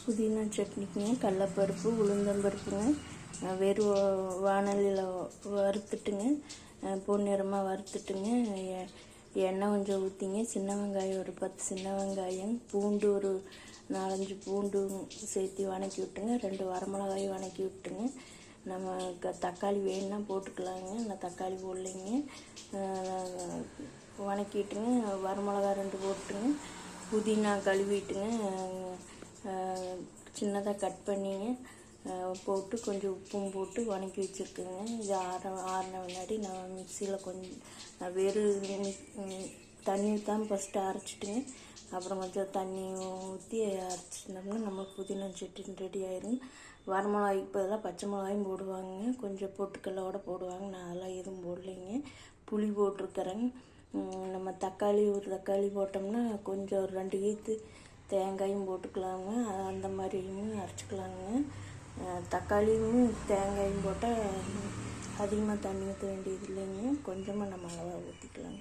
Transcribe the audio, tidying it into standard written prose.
புதினா சட்னிக்குங்க கடலப்பருப்பு உளுந்தம்பருப்புங்க வெறும் வானலியில் வறுத்துட்டுங்க பொன்னிறமாக வறுத்துட்டுங்க எண்ணெய் கொஞ்சம் ஊற்றிங்க சின்ன வெங்காயம் ஒரு 10 சின்ன வெங்காயம் பூண்டு ஒரு 4-5 பூண்டு சேர்த்து வணக்கி விட்டுங்க 2 வரமிளகாயும் வணக்கி விட்டுங்க நம்ம தக்காளி வேணுன்னா போட்டுக்கலாங்க நான் தக்காளி போடலைங்க வணக்கிட்டுங்க வரமிளகா 2 போட்டுங்க புதினா கழுவிட்டுங்க சின்னதாக கட் பண்ணிங்க போட்டு கொஞ்சம் உப்பும் போட்டு வணக்கி வச்சுருக்குங்க இது ஆறின முன்னாடி நான் மிக்சியில் கொஞ்சம் நான் வெறும் தண்ணி ஊற்றாம ஃபஸ்ட்டு அரைச்சிட்டுங்க அப்புறம் கொஞ்சம் தண்ணி ஊற்றி அரைச்சிட்டோம்னா நம்ம புதினா சட்னி ரெடி ஆயிரும். வரமிளகாய்க்கு பதிலாக பச்சை மிளகாயும் போடுவாங்க, கொஞ்சம் பொட்டுக்கடலோட போடுவாங்க. நான் அதெல்லாம் எதுவும் போடலைங்க, புளி போட்டிருக்கிறேங்க. நம்ம தக்காளி ஒரு தக்காளி போட்டோம்னா கொஞ்சம் ஒரு 2 கீத்து தேங்காயும் போட்டுக்கலாங்க, அந்த மாதிரியும் அரைச்சிக்கலாங்க. தக்காளியும் தேங்காயும் போட்டால் அதிகமாக தண்ணி ஊற்ற வேண்டியது இல்லைங்க, கொஞ்சமாக நம்ம அளவாக ஊற்றிக்கலாங்க.